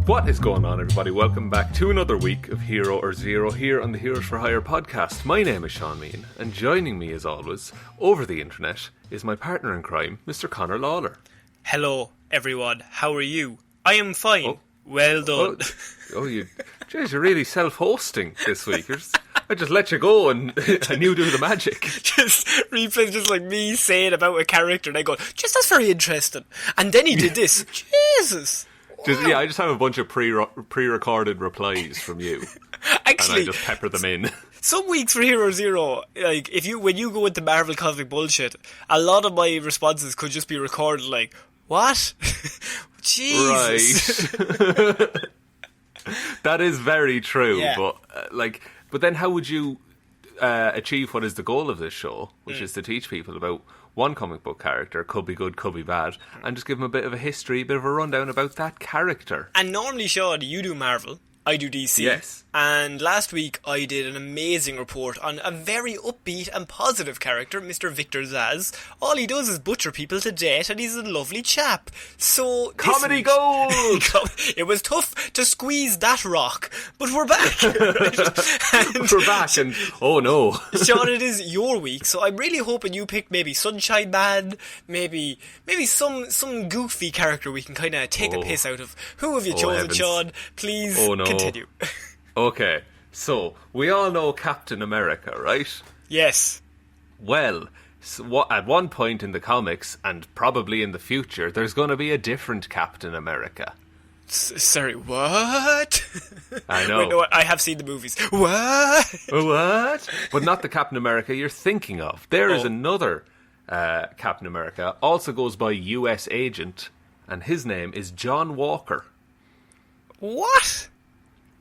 What is going on, everybody? Welcome back to another week of Hero or Zero here on the Heroes for Hire podcast. My name is Shaun, and joining me as always over the internet is my partner in crime, Mr. Ciara Lawler. Hello, everyone. How are you? I am fine. Oh. Well done. Jeez, you're really self-hosting this week. I just let you go and you do the magic. Just replay, just like me saying about a character, and I go, just that's very interesting. And then he did this. Jesus. I just have a bunch of pre-recorded replies from you. Actually, and I just pepper them in. Some weeks for Hero Zero, like when you go into Marvel cosmic bullshit, a lot of my responses could just be recorded like, what? Jesus. Right. That is very true, yeah. but then how would you achieve what is the goal of this show, which is to teach people about one comic book character, could be good, could be bad, and just give them a bit of a history, a bit of a rundown about that character. And normally, Shaun, you do Marvel, I do DC. Yes. And last week I did an amazing report on a very upbeat and positive character, Mr. Victor Zsasz. All he does is butcher people to death, and he's a lovely chap. So comedy gold! It was tough to squeeze that rock, but we're back. We're back, and oh no. Shaun, it is your week, so I'm really hoping you picked maybe Sunshine Man, maybe some goofy character we can kind of take the piss out of. Who have you chosen, heavens. Shaun? Please continue. Okay, so we all know Captain America, right? Yes. Well, at one point in the comics, and probably in the future, there's going to be a different Captain America. Sorry, what? I know. Wait, no, I have seen the movies. What? What? But not the Captain America you're thinking of. There is another Captain America, also goes by US Agent, and his name is John Walker. What?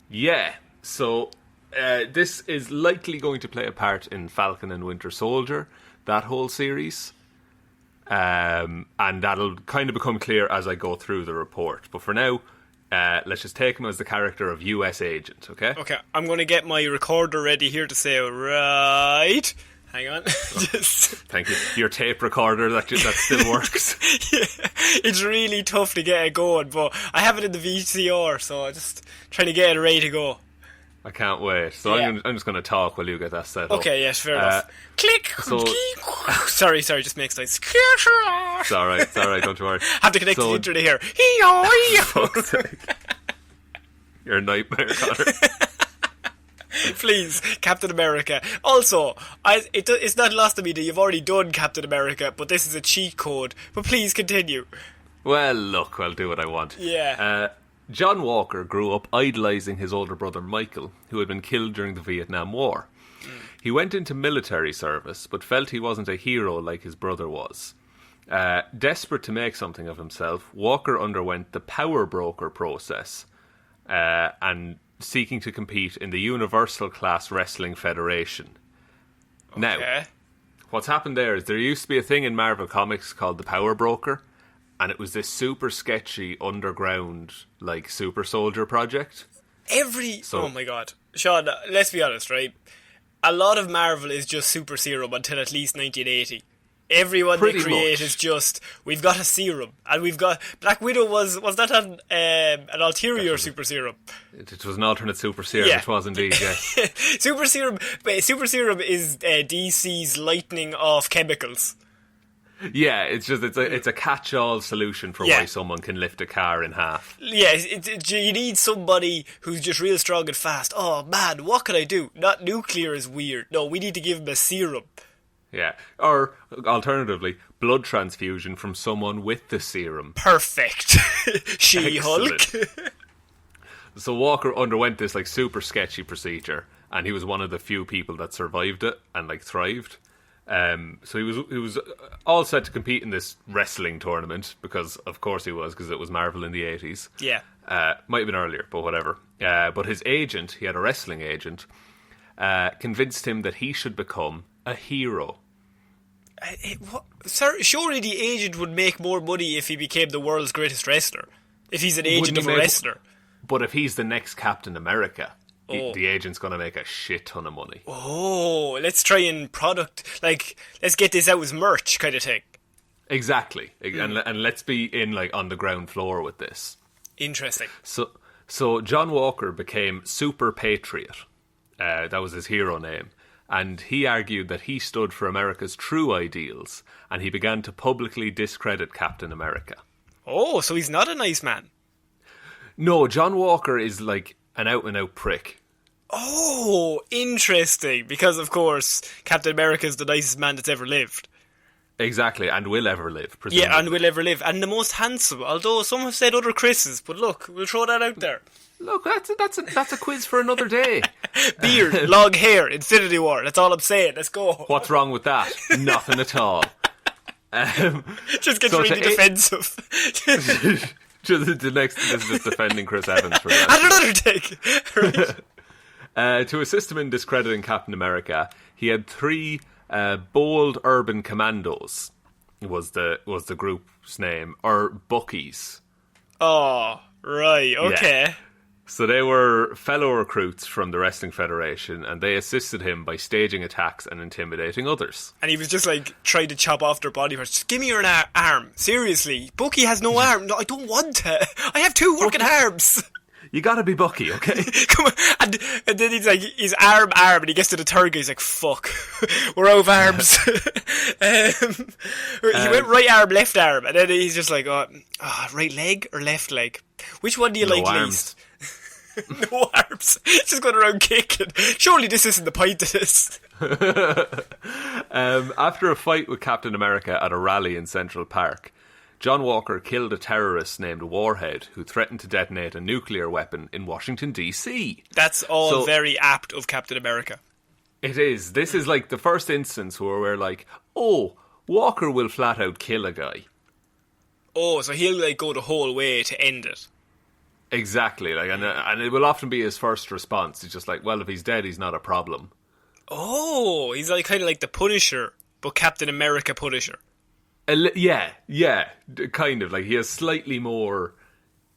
Yeah, so this is likely going to play a part in Falcon and Winter Soldier, that whole series. And that'll kind of become clear as I go through the report. But for now, let's just take him as the character of US Agent, okay? Okay, I'm going to get my recorder ready here to say, right... Hang on. Thank you. Your tape recorder, that still works. Yeah, it's really tough to get it going, but I have it in the VCR, so I'm just trying to get it ready to go. I can't wait. So yeah. I'm just going to talk while you get that set up. Okay, yes, fair enough. Click! So, sorry, just makes noise. It's alright, don't you worry. Have to connect to the internet here. Fuck's sake. You're a nightmare, Conor. Please, Captain America. Also, it's not lost on me that you've already done Captain America, but this is a cheat code. But please continue. Well, look, I'll do what I want. Yeah. John Walker grew up idolising his older brother Michael, who had been killed during the Vietnam War. He went into military service, but felt he wasn't a hero like his brother was. Desperate to make something of himself, Walker underwent the power broker process, and seeking to compete in the Universal Class Wrestling Federation. Okay. Now, what's happened there is there used to be a thing in Marvel Comics called the Power Broker, and it was this super sketchy underground, like, super soldier project. Oh my god. Shaun, let's be honest, right? A lot of Marvel is just super serum until at least 1980. Everyone they create is just, we've got a serum, and we've got Black Widow was that an ulterior super serum? It was an alternate super serum. Yeah. It was indeed. Yeah. Super serum is DC's lightning of chemicals. Yeah, it's a catch-all solution for why someone can lift a car in half. Yeah, you need somebody who's just real strong and fast. Oh man, what can I do? Not nuclear is weird. No, we need to give him a serum. Yeah, or alternatively, blood transfusion from someone with the serum. Perfect. She-Hulk. So Walker underwent this like super sketchy procedure, and he was one of the few people that survived it and like thrived. So he was all set to compete in this wrestling tournament, because of course he was, because it was Marvel in the 80s. Yeah. Might have been earlier, but whatever. But his agent, he had a wrestling agent, convinced him that he should become a hero. Sir, surely the agent would make more money if he became the world's greatest wrestler. If he's an agent of a wrestler. But if he's the next Captain America, the agent's going to make a shit ton of money. Oh, let's try and let's get this out as merch kind of thing. Exactly. And let's be in like on the ground floor with this. Interesting. So John Walker became Super Patriot. That was his hero name. And he argued that he stood for America's true ideals, and he began to publicly discredit Captain America. Oh, so he's not a nice man. No, John Walker is like an out-and-out prick. Oh, interesting. Because, of course, Captain America is the nicest man that's ever lived. Exactly, and will ever live, presumably. Yeah, and will ever live. And the most handsome, although some have said other Chris's, but look, we'll throw that out there. Look, that's a quiz for another day. Beard, long hair, Infinity War, that's all I'm saying, let's go. What's wrong with that? Nothing at all. Just gets really defensive. The next is just defending Chris Evans for that. And another take. Right. To assist him in discrediting Captain America, he had 3 bold urban commandos. Was the group's name, or Buckies? Oh, right, okay. Yeah. So they were fellow recruits from the Wrestling Federation, and they assisted him by staging attacks and intimidating others. And he was just like trying to chop off their body parts. Just give me your arm. Seriously, Bucky has no arm. No, I don't want to. I have 2 working arms. You gotta be Bucky, okay? Come on. And then he's like, his arm, and he gets to the third guy, he's like, fuck, we're out of arms. He went right arm, left arm, and then he's just like, right leg or left leg? Which one do you like least? No arms. Just going around kicking. Surely this isn't the point of this. After a fight with Captain America at a rally in Central Park, John Walker killed a terrorist named Warhead who threatened to detonate a nuclear weapon in Washington, D.C. That's all very apt of Captain America. It is. This is like the first instance where we're like, oh, Walker will flat out kill a guy. Oh, so he'll like go the whole way to end it. Exactly, like, and it will often be his first response. It's just like, well, if he's dead, he's not a problem. Oh, he's like kind of like the Punisher, but Captain America Punisher. Yeah, kind of. Like, he has slightly more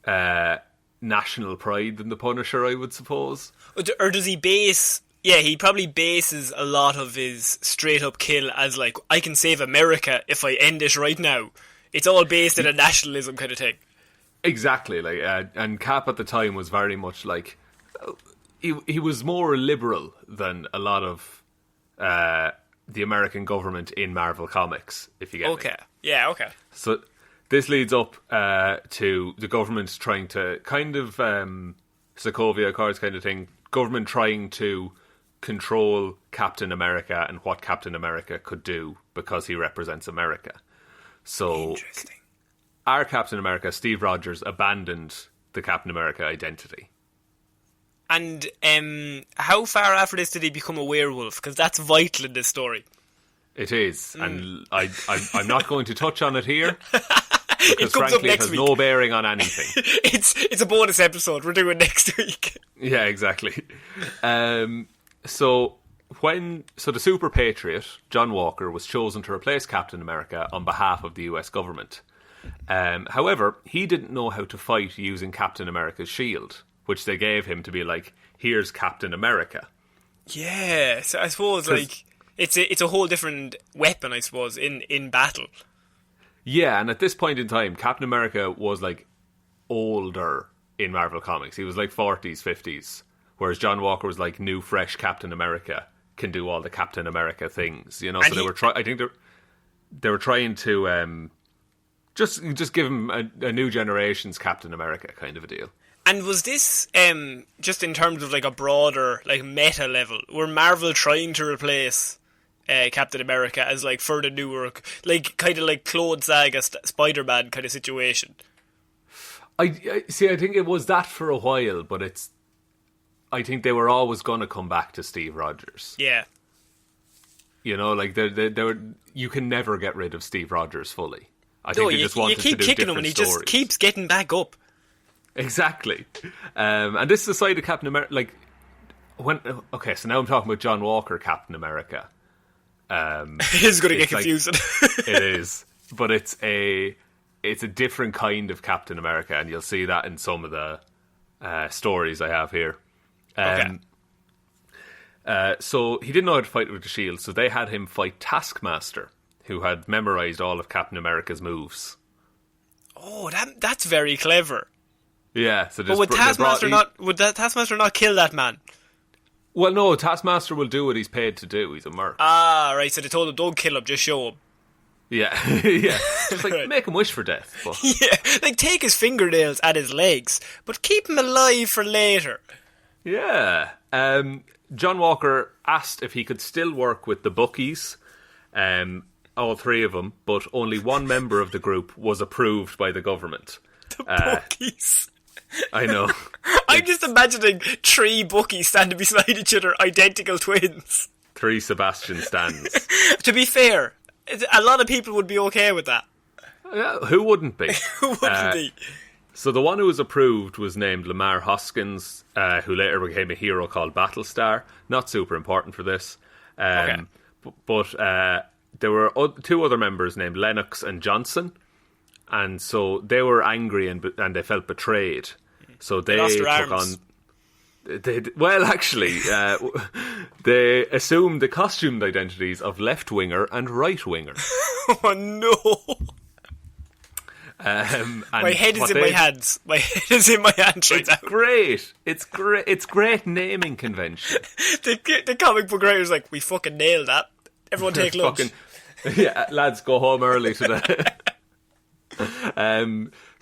national pride than the Punisher, I would suppose. Or does he base... Yeah, he probably bases a lot of his straight-up kill as, like, I can save America if I end it right now. It's all based in a nationalism kind of thing. Exactly, like, and Cap at the time was very much like... He was more liberal than a lot of... the American government in Marvel Comics, if you get me. Okay, yeah, okay. So this leads up to the government trying to kind of Sokovia Accords kind of thing. Government trying to control Captain America and what Captain America could do because he represents America. So interesting. Our Captain America, Steve Rogers, abandoned the Captain America identity. And how far after this did he become a werewolf? Because that's vital in this story. It is, and I'm not going to touch on it here. Because it comes frankly, up next it has week. No bearing on anything. It's a bonus episode. We're doing next week. Yeah, exactly. So the Super Patriot, John Walker, was chosen to replace Captain America on behalf of the US government. However, he didn't know how to fight using Captain America's shield, which they gave him to be like, here's Captain America. Yeah, so I suppose like it's a whole different weapon, I suppose, in battle. Yeah, and at this point in time, Captain America was like older in Marvel Comics. He was like 40s, 50s, whereas John Walker was like new, fresh Captain America, can do all the Captain America things, you know. So I think they were trying to just give him a new generation's Captain America kind of a deal. And was this just in terms of like a broader like meta level? Were Marvel trying to replace Captain America as like for the newer, like kind of like Clone Saga Spider-Man kind of situation? I see. I think it was that for a while, but I think they were always going to come back to Steve Rogers. Yeah. You know, like they were. You can never get rid of Steve Rogers fully. I think they just wanted to do different stories. You keep kicking him, and he just keeps getting back up. Exactly. And this is the side of Captain America. Like so now I'm talking about John Walker, Captain America. It's going to get confusing. It is, but it's a different kind of Captain America, and you'll see that in some of the stories I have here. Okay. So he didn't know how to fight with the shield, so they had him fight Taskmaster, who had memorized all of Captain America's moves. Oh, that's very clever. Yeah, so but would Taskmaster not kill that man? Well, no, Taskmaster will do what he's paid to do. He's a merc. Ah, right. So they told him, don't kill him, just show him. Yeah, yeah. Just like, make him wish for death. But. Yeah, like take his fingernails and his legs, but keep him alive for later. Yeah. John Walker asked if he could still work with the bookies, all three of them, but only one member of the group was approved by the government. The bookies. I know. I'm just imagining 3 bookies standing beside each other, identical twins. 3 Sebastian Stans. To be fair, a lot of people would be okay with that. Yeah, who wouldn't be? Who wouldn't be? So the one who was approved was named Lamar Hoskins, who later became a hero called Battlestar. Not super important for this. Okay. But there were 2 other members named Lennox and Johnson. And so they were angry and they felt betrayed. So they took arms. They assumed the costumed identities of left-winger and right-winger. Oh, no. My head is in my hands. My head is in my hands right now. Great. It's great. It's great naming convention. The comic book writer's like, we fucking nailed that. Everyone take lunch. Yeah, lads, go home early today.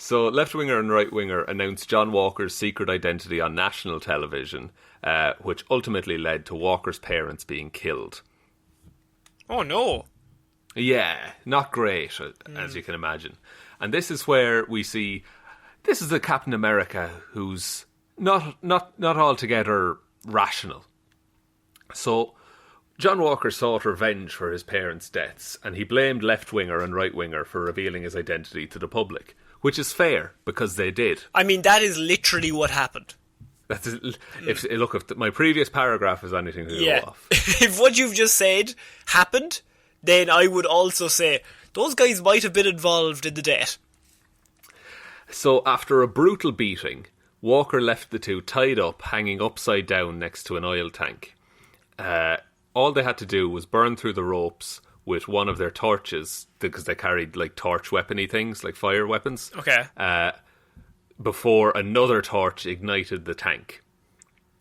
So left winger and right winger announced John Walker's secret identity on national television, which ultimately led to Walker's parents being killed. Oh no. Yeah, not great, as you can imagine. And this is where we see, this is a Captain America who's not altogether rational. So John Walker sought revenge for his parents' deaths, and he blamed left-winger and right-winger for revealing his identity to the public, which is fair, because they did. I mean, that is literally what happened. If my previous paragraph is anything to go off. If what you've just said happened, then I would also say, those guys might have been involved in the death. So, after a brutal beating, Walker left the 2 tied up, hanging upside down next to an oil tank. All they had to do was burn through the ropes with one of their torches, because they carried like torch weapony things, like fire weapons. Okay. Before another torch ignited the tank.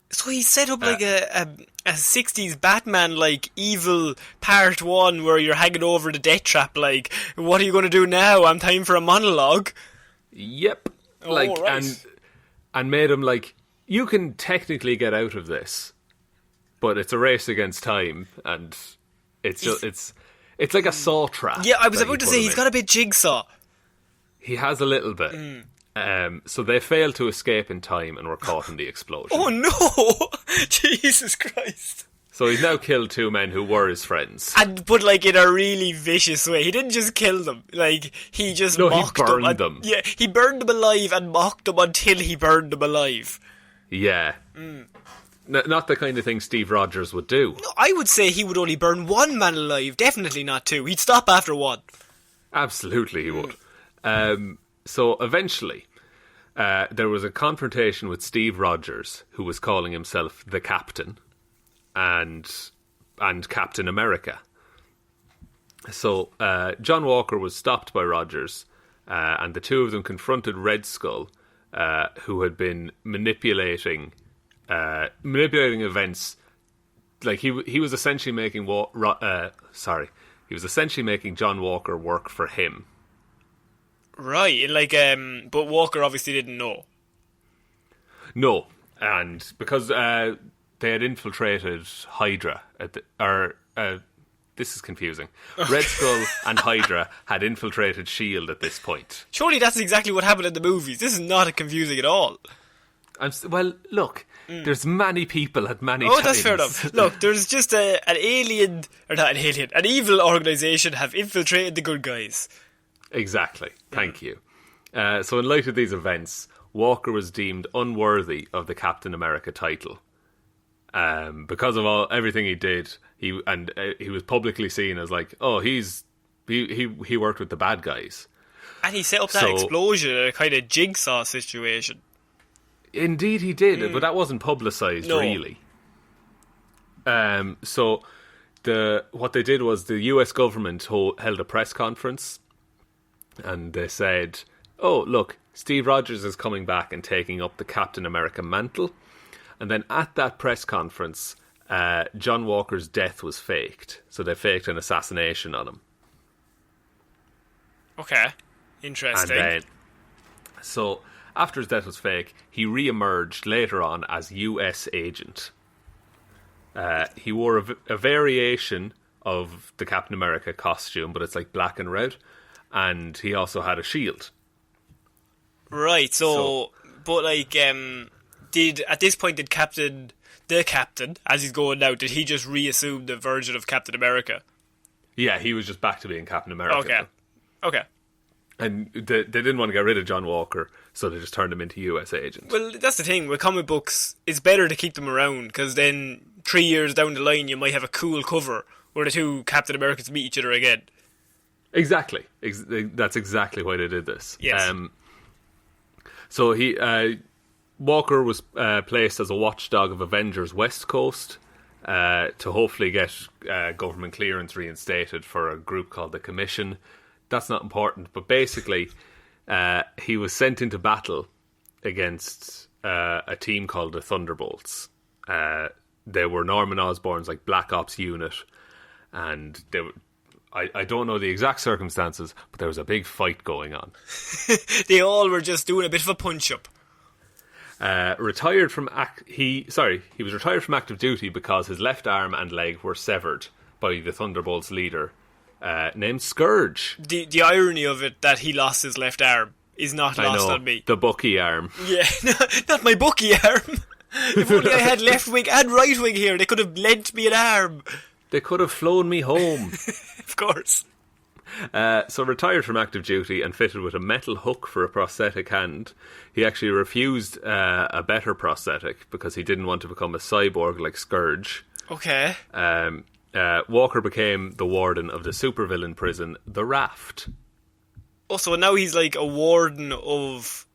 So he set up like a 60s Batman like evil part 1 where you're hanging over the death trap like, what are you going to do now? I'm time for a monologue. Yep. Right. And made him like, you can technically get out of this, but it's a race against time, and it's like a saw trap. Yeah, I was about to say he's got a bit Jigsaw. He has a little bit. So they failed to escape in time and were caught in the explosion. Oh no! Jesus Christ! So he's now killed 2 men who were his friends. But like in a really vicious way. He didn't just kill them. Like, he just mocked them. No, he burned them. Yeah, he burned them alive and mocked them until he burned them alive. Yeah. Not the kind of thing Steve Rogers would do. No, I would say he would only burn 1 man alive. Definitely not 2. He'd stop after 1. Absolutely he would. So eventually, there was a confrontation with Steve Rogers, who was calling himself the Captain, and Captain America. So John Walker was stopped by Rogers, and the 2 of them confronted Red Skull, who had been manipulating events. Like he was essentially making he was essentially making John Walker work for him. Right, like but Walker obviously didn't know. No, and because they had infiltrated Hydra this is confusing. Okay. Red Skull and Hydra had infiltrated S.H.I.E.L.D. at this point. Surely that's exactly what happened in the movies. This is not confusing at all. Well, look, there's many people at many times. Oh, that's fair enough. Look, there's just an evil organisation have infiltrated the good guys. Exactly. Thank you. So in light of these events, Walker was deemed unworthy of the Captain America title. Because of everything he did, he was publicly seen as like, oh, he worked with the bad guys. And he set up that explosion in a kind of Jigsaw situation. Indeed he did, but that wasn't publicised really. So what they did was the US government held a press conference, and they said, oh, look, Steve Rogers is coming back and taking up the Captain America mantle. And then at that press conference, John Walker's death was faked. So they faked an assassination on him. Okay. Interesting. And then, so after his death was fake, he re-emerged later on as US agent. He wore a variation of the Captain America costume, but it's like black and red. And he also had a shield. Right, but like, at this point, did the captain, as he's going now, did he just reassume the version of Captain America? Yeah, he was just back to being Captain America. Okay. And they didn't want to get rid of John Walker, so they just turned him into US agent. Well, that's the thing, with comic books, it's better to keep them around, because then 3 years down the line, you might have a cool cover where the two Captain Americans meet each other again. Exactly. That's exactly why they did this. Yes. So Walker was placed as a watchdog of Avengers West Coast to hopefully get government clearance reinstated for a group called the Commission. That's not important, but basically he was sent into battle against a team called the Thunderbolts. They were Norman Osborn's like Black Ops unit, and they were, I don't know the exact circumstances, but there was a big fight going on. They all were just doing a bit of a punch-up. He was retired from active duty because his left arm and leg were severed by the Thunderbolts leader, named Scourge. The irony of it that he lost his left arm is not lost on me. The Bucky arm. Yeah, not my Bucky arm. If only I had left wing and right wing here, they could have lent me an arm. They could have flown me home. Of course. So retired from active duty and fitted with a metal hook for a prosthetic hand. He actually refused a better prosthetic because he didn't want to become a cyborg like Scourge. Okay. Walker became the warden of the supervillain prison, The Raft. Oh, so now he's like a warden of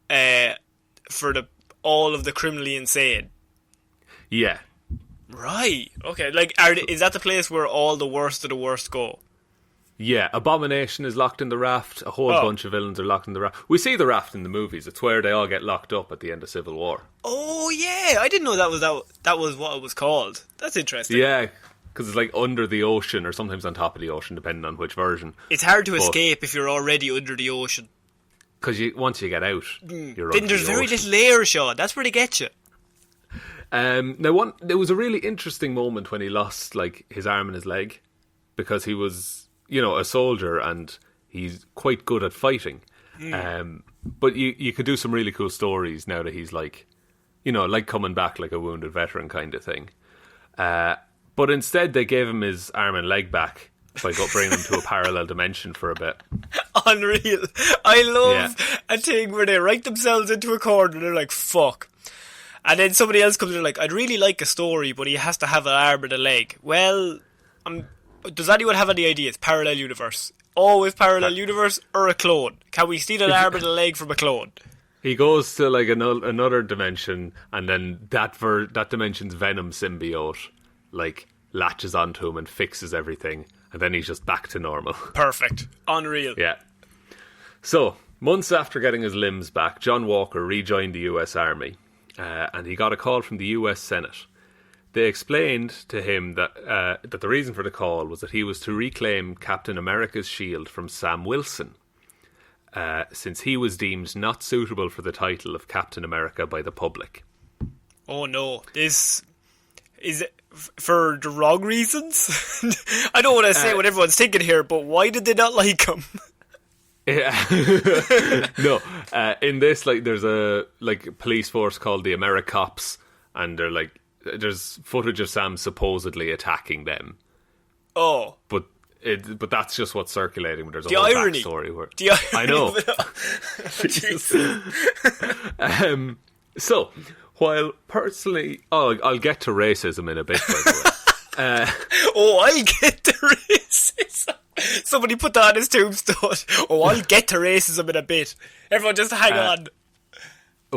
for all of the criminally insane. Yeah. Right. Okay. Like, is that the place where all the worst of the worst go? Yeah, Abomination is locked in the Raft. A whole bunch of villains are locked in the Raft. We see the Raft in the movies. It's where they all get locked up at the end of Civil War. Oh yeah, I didn't know that was what it was called. That's interesting. Yeah, because it's like under the ocean or sometimes on top of the ocean, depending on which version. It's hard to escape if you're already under the ocean. Because once you get out, you're then there's very little layer, Shaun. That's where they get you. Now, there was a really interesting moment when he lost like his arm and his leg, because he was, a soldier and he's quite good at fighting. But you could do some really cool stories now that he's like, like coming back like a wounded veteran kind of thing. But instead, they gave him his arm and leg back by bringing him to a parallel dimension for a bit. Unreal. I love a thing where they write themselves into a corner and they're like, fuck. And then somebody else comes in and like, I'd really like a story, but he has to have an arm and a leg. Well, does anyone have any ideas? Parallel universe. Always parallel universe or a clone? Can we steal an arm and a leg from a clone? He goes to like another dimension, and then that dimension's Venom symbiote like latches onto him and fixes everything, and then he's just back to normal. Perfect. Unreal. Yeah. So, months after getting his limbs back, John Walker rejoined the US Army, and he got a call from the US Senate. They explained to him that the reason for the call was that he was to reclaim Captain America's shield from Sam Wilson, since he was deemed not suitable for the title of Captain America by the public. Oh no, this is for the wrong reasons? I don't want to say what everyone's thinking here, but why did they not like him? Yeah. No, in this, like, there's a police force called the AmeriCops, and they're like, there's footage of Sam supposedly attacking them. Oh, but that's just what's circulating. There's a whole backstory where I know. So, while personally, I'll get to racism in a bit. By the way. I'll get to racism. Somebody put that on his tombstone. I'll get to racism in a bit. Everyone just hang on.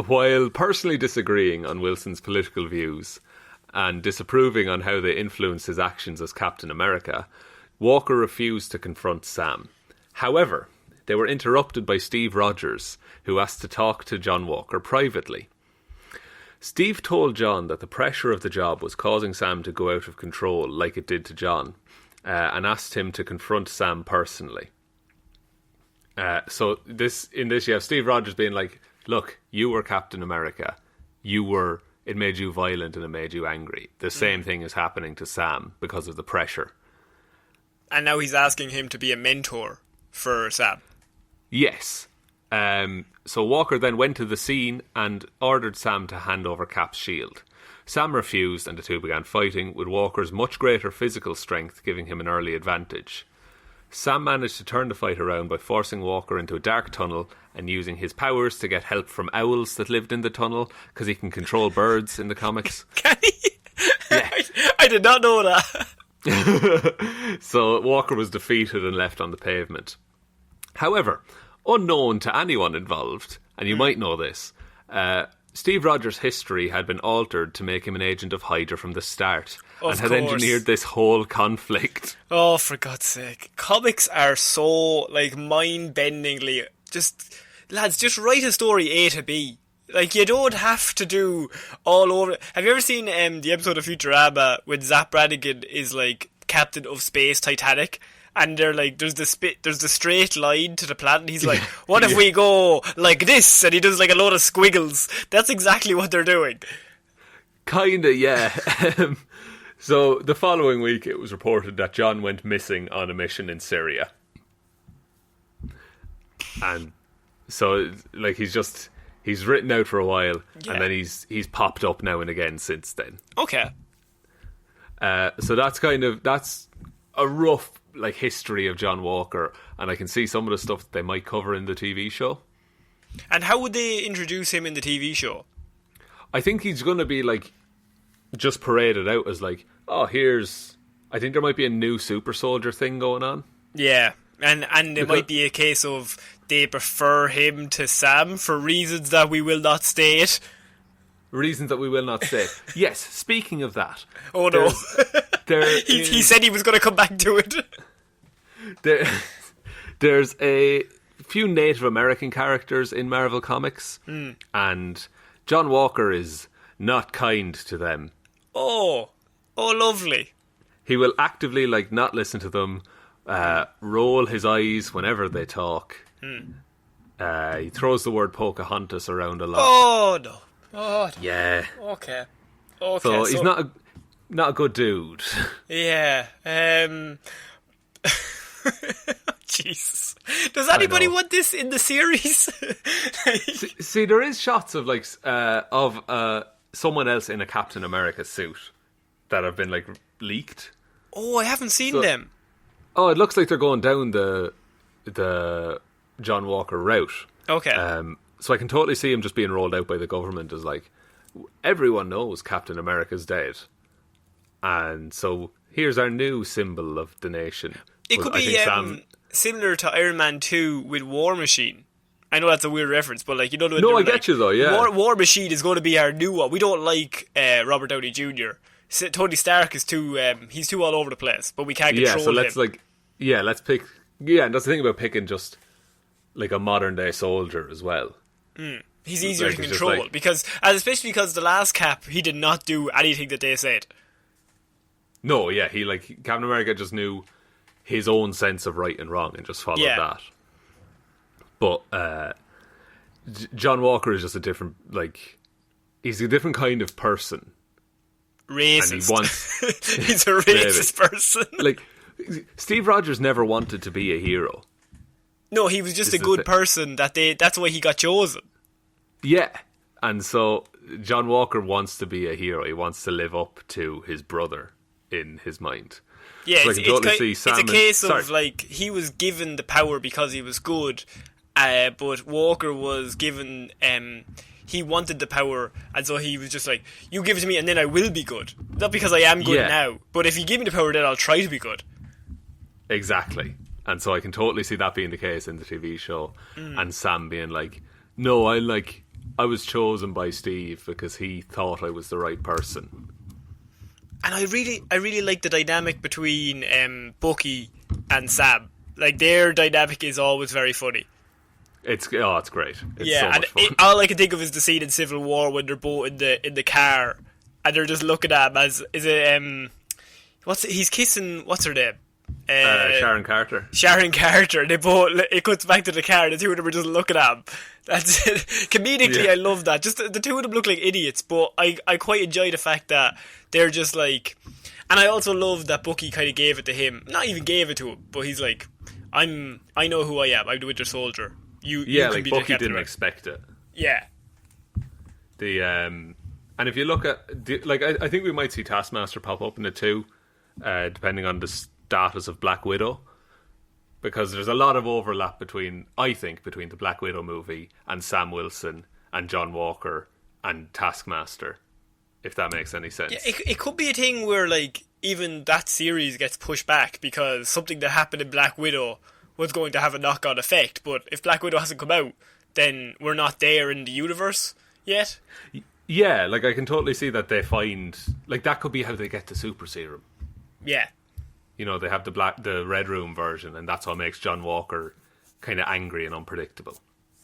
While personally disagreeing on Wilson's political views and disapproving on how they influenced his actions as Captain America, Walker refused to confront Sam. However, they were interrupted by Steve Rogers, who asked to talk to John Walker privately. Steve told John that the pressure of the job was causing Sam to go out of control like it did to John, and asked him to confront Sam personally. So in this you have Steve Rogers being like, look, you were Captain America. It made you violent and it made you angry. The same thing is happening to Sam because of the pressure. And now he's asking him to be a mentor for Sam. Yes. So Walker then went to the scene and ordered Sam to hand over Cap's shield. Sam refused and the two began fighting, with Walker's much greater physical strength giving him an early advantage. Sam managed to turn the fight around by forcing Walker into a dark tunnel and using his powers to get help from owls that lived in the tunnel, because he can control birds in the comics. Can he? Yeah. I did not know that. So Walker was defeated and left on the pavement. However, unknown to anyone involved, and you might know this, Steve Rogers' history had been altered to make him an agent of Hydra from the start, and had engineered this whole conflict. Oh, for God's sake. Comics are so, mind-bendingly... Lads, just write a story A to B. You don't have to do all over... Have you ever seen the episode of Futurama when Zap Brannigan is, Captain of Space Titanic? And they're there's the straight line to the planet, and he's like, what if we go like this? And he does a load of squiggles. That's exactly what they're doing. Kinda, yeah. So the following week it was reported that John went missing on a mission in Syria. And so he's written out for a while, and then he's popped up now and again since then. Okay. So that's a rough history of John Walker, and I can see some of the stuff that they might cover in the TV show. And how would they introduce him in the TV show? I think he's going to be just paraded out as I think there might be a new super soldier thing going on. Yeah, and it might be a case of they prefer him to Sam for reasons that we will not state. Reasons that we will not say. Yes, speaking of that. Oh no. He said he was going to come back to it. There's a few Native American characters in Marvel Comics, and John Walker is not kind to them. Oh, lovely. He will actively not listen to them, roll his eyes whenever they talk. He throws the word Pocahontas around a lot. Oh no. Oh, yeah. Okay. So he's not a good dude. Yeah. Jesus. Does anybody want this in the series? see, there is shots of someone else in a Captain America suit that have been leaked. Oh, I haven't seen them. Oh, it looks like they're going down the John Walker route. Okay. So I can totally see him just being rolled out by the government as everyone knows Captain America's dead, and so here's our new symbol of the nation. It could be similar to Iron Man 2 with War Machine. I know that's a weird reference, but I get you though. Yeah, War Machine is going to be our new one. We don't like Robert Downey Jr. Tony Stark is he's too all over the place, but we can't control him. So let's let's pick. Yeah, and that's the thing about picking just a modern day soldier as well. He's easier to control especially because the last Cap, he did not do anything that they said. No, yeah, Captain America just knew his own sense of right and wrong and just followed that. But John Walker is just a different he's a different kind of person. Racist. And he wants he's a racist person. Steve Rogers never wanted to be a hero. No, he was just a good person that's why he got chosen. Yeah. And so John Walker wants to be a hero. He wants to live up to his brother in his mind. Yeah, so it's a case of he was given the power because he was good, but Walker was given he wanted the power, and so he was just you give it to me and then I will be good. Not because I am good now, but if you give me the power then I'll try to be good. Exactly. And so I can totally see that being the case in the TV show, and Sam being no, I was chosen by Steve because he thought I was the right person. And I really like the dynamic between Bucky and Sam. Like, their dynamic is always very funny. It's great. It's yeah, so and much fun. all I can think of is the scene in Civil War when they're both in the car, and they're just looking at him as he's kissing, what's her name? Sharon Carter. Sharon Carter. They both. It cuts back to the car. The two of them are just looking at him. That's it. Comedically, Yeah. I love that. Just the two of them look like idiots, but I quite enjoy the fact that they're just like. And I also love that Bucky kind of gave it to him. Not even gave it to him, but he's like, I know who I am. I'm the Winter Soldier. You can like be Bucky the Captain didn't America. expect it. Yeah. And if you look at I think we might see Taskmaster pop up in it too, depending on the status of Black Widow, because there's a lot of overlap between the Black Widow movie and Sam Wilson and John Walker and Taskmaster, if that makes any sense. Yeah, it could be a thing where like even that series gets pushed back because something that happened in Black Widow was going to have a knock-on effect, but if Black Widow hasn't come out, then we're not there in the universe yet. Yeah, like I can totally see that they find like that could be how they get the super serum. Yeah. You know, they have the Red Room version, and that's what makes John Walker kind of angry and unpredictable.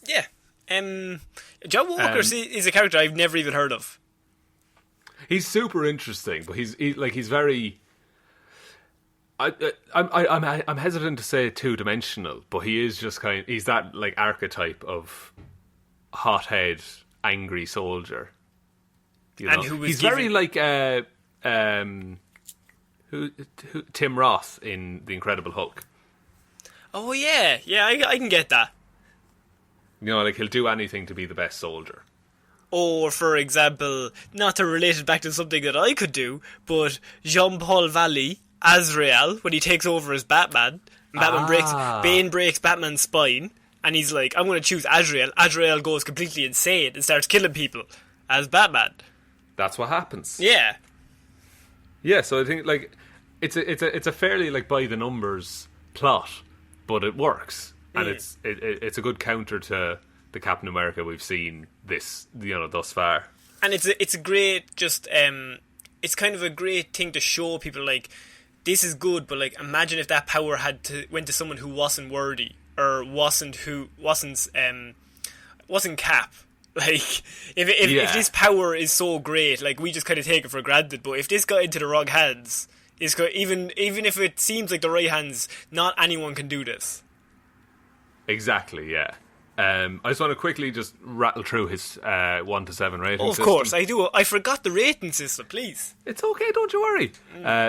Yeah. John Walker is a character I've never even heard of. He's super interesting, but he's very. I'm hesitant to say two-dimensional, but he is just he's that like archetype of hothead, angry soldier. You know, And who was he's very like Tim Roth in The Incredible Hulk. Oh yeah, I can get that. You know, like he'll do anything to be the best soldier. Or, for example, not to relate it back to something that I could do, but Jean-Paul Valley, Azrael, when he takes over as Batman, and Bane breaks Batman's spine, and he's like, I'm going to choose Azrael. Azrael goes completely insane and starts killing people as Batman. That's what happens. Yeah. Yeah, so I think like it's a fairly like by the numbers plot, but it works, and it's a good counter to the Captain America we've seen thus far. And it's a great it's kind of a great thing to show people like this is good, but like imagine if that power went to someone who wasn't worthy or wasn't Cap. Like if this power is so great, like we just kind of take it for granted. But if this got into the wrong hands, even if it seems like the right hands, not anyone can do this. Exactly. Yeah. I just want to quickly just rattle through his 1 to 7 rating system. Of course, I do. I forgot the rating system, please. It's okay, don't you worry.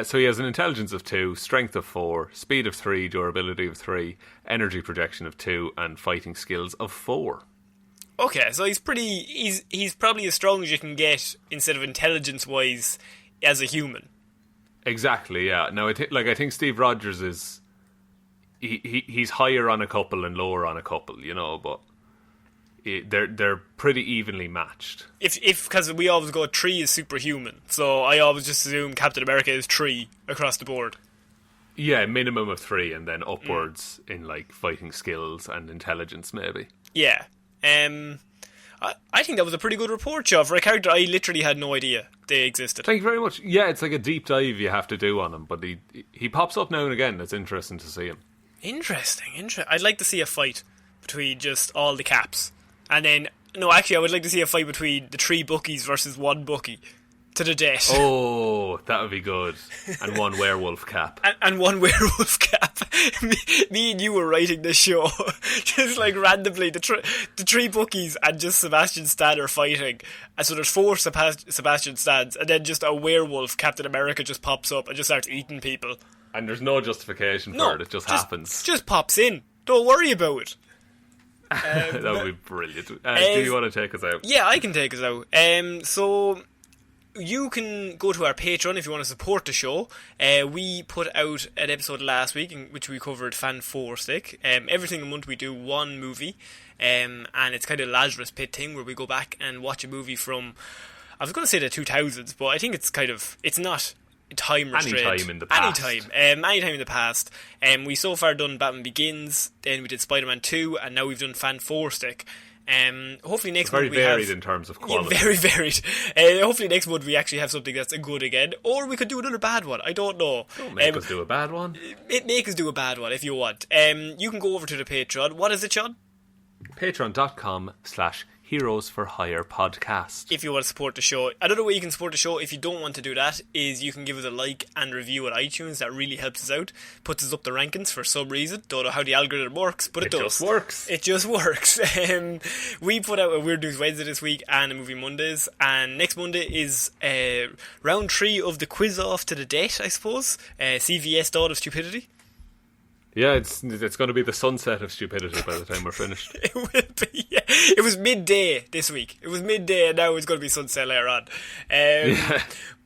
So he has an intelligence of 2, strength of 4, speed of 3, durability of 3, energy projection of 2, and fighting skills of 4. Okay, so he's probably as strong as you can get instead of intelligence-wise as a human. Exactly, yeah. Now, I think Steve Rogers is... He's higher on a couple and lower on a couple, you know, but they're pretty evenly matched. Because we always go 3 is superhuman, so I always just assume Captain America is 3 across the board. Yeah, minimum of 3, and then upwards in like fighting skills and intelligence, maybe. Yeah, I think that was a pretty good report, Joe, for a character I literally had no idea they existed. Thank you very much. Yeah, it's like a deep dive you have to do on him, but he pops up now and again. It's interesting to see him. Interesting. I'd like to see a fight between just all the Caps. And then, no, actually, I would like to see a fight between the 3 Buckies versus 1 Bucky. To the death. Oh, that would be good. And 1 werewolf Cap. And 1 werewolf Cap. me and you were writing this show. Just like randomly, the 3 Buckies and just Sebastian Stan are fighting. And so there's 4 Sebastian Stans, and then just a werewolf Captain America just pops up and just starts eating people. And there's no justification for it just happens. Just pops in. Don't worry about it. That would be brilliant. Do you want to take us out? Yeah, I can take us out. So you can go to our Patreon if you want to support the show. We put out an episode last week in which we covered Fan 4 Stick. Every single month we do 1 movie, and it's kind of a Lazarus Pit thing where we go back and watch a movie from, I was going to say the 2000s, but I think it's not time restrained. Anytime in the past. Anytime in the past. We so far done Batman Begins, then we did Spider-Man 2, and now we've done Fan 4 Stick. Hopefully next very month we varied have, in terms of quality. Yeah, very varied. Hopefully next month we actually have something that's a good again, or we could do another bad one. I don't know. Don't make us do a bad one. Make us do a bad one if you want. You can go over to the Patreon. What is it, Shaun? Patreon.com/Heroes for Hire podcast. If you want to support the show. Another way you can support the show, if you don't want to do that, is you can give us a like and review on iTunes. That really helps us out. Puts us up the rankings for some reason. Don't know how the algorithm works, but it does. It just works. We put out a Weird News Wednesday this week and a Movie Mondays. And next Monday is round 3 of the quiz off to the debt, I suppose. CVS Dawn of Stupidity. Yeah, it's going to be the sunset of stupidity by the time we're finished. It will be, yeah. It was midday this week. It was midday and now it's going to be sunset later on.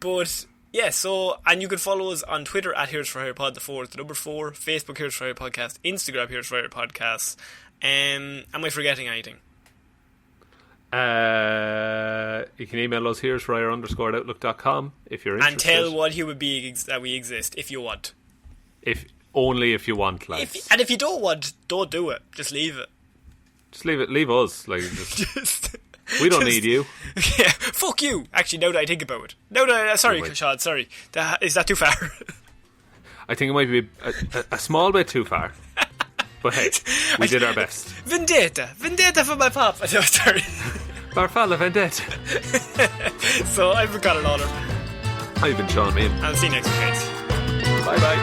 But, yeah, so, and you can follow us on Twitter at Heroes for Hire Pod, the 4 is the number 4, Facebook Heroes for Hire Podcast, Instagram Heroes for Hire Podcast. Am I forgetting anything? You can email us heroesforhire_outlook.com if you're interested. And tell what human beings that we exist if you want. Only if you want, lads. And if you don't want, don't do it. Just leave it. Just leave it. Leave us. Like, we don't need you. Yeah, fuck you. Actually, now that I think about it. Sorry, Shaun. Sorry. Is that too far? I think it might be a small bit too far. But hey, we did our best. Vendetta for my pop. No, sorry. Farfalla Vendetta. So I've been Conor Lawler. I've been Shaun Meehan. I'll see you next week, guys. Bye bye.